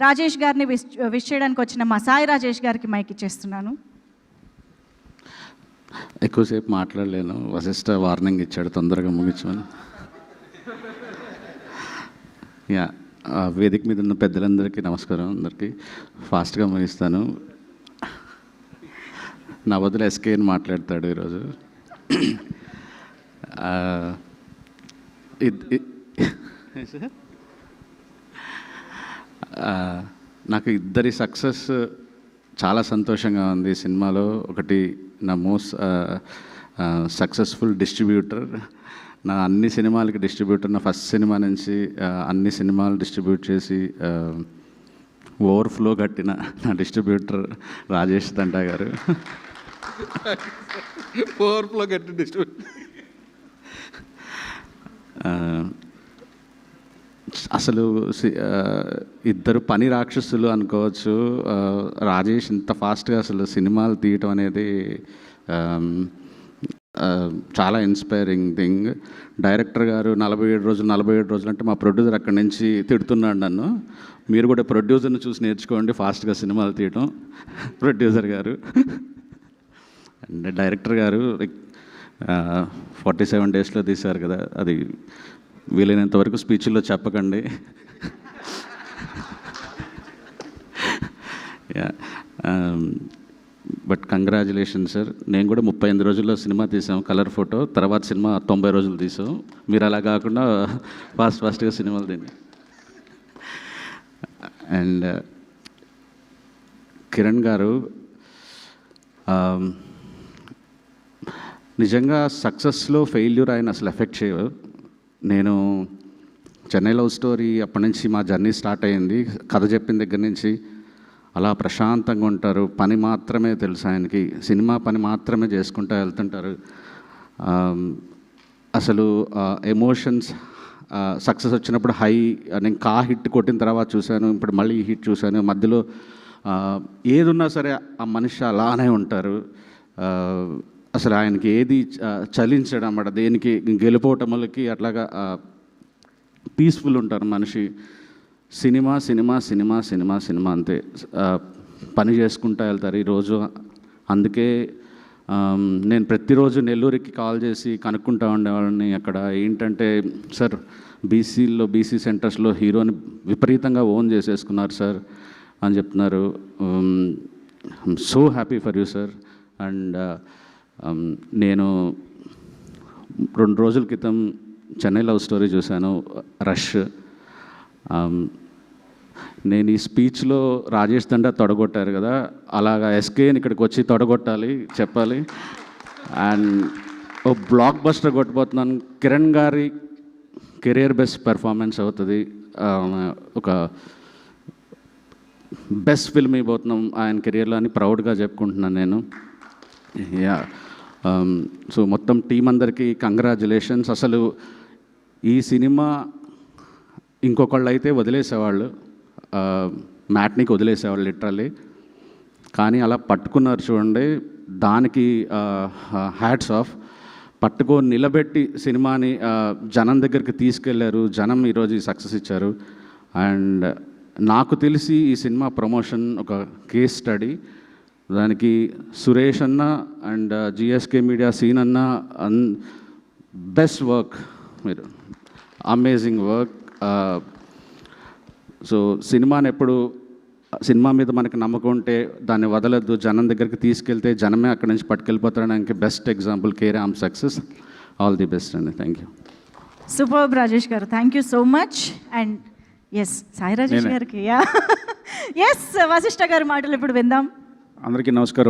రాజేష్ గారిని విష్ చేయడానికి వచ్చిన మా సాయి రాజేష్ గారికి మైక్ ఇచ్చేస్తున్నాను. ఎక్కువసేపు మాట్లాడలేను, వశిష్ఠ వార్నింగ్ ఇచ్చాడు తొందరగా ముగించమని. యా, వేదిక మీద ఉన్న పెద్దలందరికీ నమస్కారం. అందరికీ ఫాస్ట్గా ముగిస్తాను. నా బదులు ఎస్కే అని మాట్లాడతాడు ఈరోజు. నాకు ఇద్దరి సక్సెస్ చాలా సంతోషంగా ఉంది సినిమాలో. ఒకటి నా మోస్ట్ సక్సెస్ఫుల్ డిస్ట్రిబ్యూటర్, నా అన్ని సినిమాలకి డిస్ట్రిబ్యూటర్. నా ఫస్ట్ సినిమా నుంచి అన్ని సినిమాలు డిస్ట్రిబ్యూట్ చేసి ఓవర్ఫ్లో కట్టిన నా డిస్ట్రిబ్యూటర్ రాజేష్ దండా గారు. ఓవర్ఫ్లో కట్టి డిస్ట్రిబ్యూటర్. అసలు ఇద్దరు పని రాక్షసులు అనుకోవచ్చు. రాజేష్ ఇంత ఫాస్ట్గా అసలు సినిమాలు తీయటం అనేది చాలా ఇన్స్పైరింగ్ థింగ్. డైరెక్టర్ గారు 47 రోజులు అంటే మా ప్రొడ్యూసర్ అక్కడి నుంచి తిడుతున్నాడు నన్ను. మీరు కూడా ప్రొడ్యూసర్ని చూసి నేర్చుకోండి ఫాస్ట్గా సినిమాలు తీయటం. ప్రొడ్యూసర్ గారు అండ్ డైరెక్టర్ గారు 47 డేస్లో తీశారు కదా, అది వీలైనంత వరకు స్పీచ్ల్లో చెప్పకండి. But congratulation sir. నేను కూడా 38 రోజుల్లో సినిమా తీసాం, కలర్ ఫోటో. తర్వాత సినిమా 90 రోజులు తీసాం. మీరు అలా కాకుండా ఫాస్ట్గా సినిమాలు తిని. అండ్ కిరణ్ గారు నిజంగా సక్సెస్లో ఫెయిల్యూర్ ఆయన అసలు ఎఫెక్ట్ చేయవు. నేను చెన్నై లవ్ స్టోరీ అప్పటి నుంచి మా జర్నీ స్టార్ట్ అయ్యింది. కథ చెప్పిన దగ్గర నుంచి అలా ప్రశాంతంగా ఉంటారు. పని మాత్రమే తెలుసు ఆయనకి, సినిమా పని మాత్రమే చేసుకుంటూ వెళ్తుంటారు. అసలు ఎమోషన్స్ సక్సెస్ వచ్చినప్పుడు హై, నేను హిట్ కొట్టిన తర్వాత చూశాను, ఇప్పుడు మళ్ళీ ఈ హిట్ చూశాను. మధ్యలో ఏది ఉన్నా సరే ఆ మనిషి అలానే ఉంటారు. అసలు ఆయనకి ఏది చలించడం అన్నమాట, దేనికి గెలుపోవటములకి అట్లాగా పీస్ఫుల్ ఉంటారు మనిషి. Cinema cinema cinema cinema cinema అంతే, పని చేసుకుంటూ వెళ్తారు ఈరోజు. అందుకే నేను ప్రతిరోజు నెల్లూరుకి కాల్ చేసి కనుక్కుంటా ఉండేవాళ్ళని. అక్కడ ఏంటంటే, సార్ బీసీ సెంటర్స్లో హీరోని విపరీతంగా ఓన్ చేసేసుకున్నారు సార్ అని చెప్తున్నారు. I'm so happy for you sir. And నేను 2 రోజుల క్రితం చెన్నై లవ్ స్టోరీ చూశాను, రష్. నేను ఈ స్పీచ్లో రాజేష్ దండా తొడగొట్టారు కదా, అలాగా ఎస్కేని ఇక్కడికి వచ్చి తొడగొట్టాలి, చెప్పాలి. అండ్ ఓ బ్లాక్ బస్టర్ కొట్టిపోతున్నాను. కిరణ్ గారి కెరియర్ బెస్ట్ పెర్ఫార్మెన్స్ అవుతుంది. ఒక బెస్ట్ ఫిల్మ్ అయిపోతున్నాం ఆయన కెరియర్లో అని ప్రౌడ్గా చెప్పుకుంటున్నాను నేను. యా, సో మొత్తం టీం అందరికీ కంగ్రాచులేషన్స్. అసలు ఈ సినిమా ఇంకొకళ్ళు అయితే వదిలేసేవాళ్ళు, మ్యాట్నికి వదిలేసేవాళ్ళు లిటరల్లీ. కానీ అలా పట్టుకున్నారు చూడండి, దానికి హ్యాట్స్ ఆఫ్. పట్టుకొని నిలబెట్టి సినిమాని జనం దగ్గరికి తీసుకెళ్లారు. జనం ఈరోజు ఈ సక్సెస్ ఇచ్చారు. అండ్ నాకు తెలిసి ఈ సినిమా ప్రమోషన్ ఒక కేస్ స్టడీ. దానికి సురేష్ అన్న అండ్ జిఎస్కే మీడియా సీన్ అన్న బెస్ట్ వర్క్, మీరు అమేజింగ్ వర్క్. సో సినిమా మీద మనకి నమ్మకం ఉంటే దాన్ని వదలద్దు, జనం దగ్గరికి తీసుకెళ్తే జనమే అక్కడి నుంచి పట్టుకెళ్ళిపోతాడానికి best example K Ram success. All the best అండి. Thank you. Super Rajesh garu, thank you so much. And S, Sai Rajesh గారికి ఎస్ వశిష్ఠ గారి మాటలు ఇప్పుడు విందాం. అందరికీ నమస్కారం.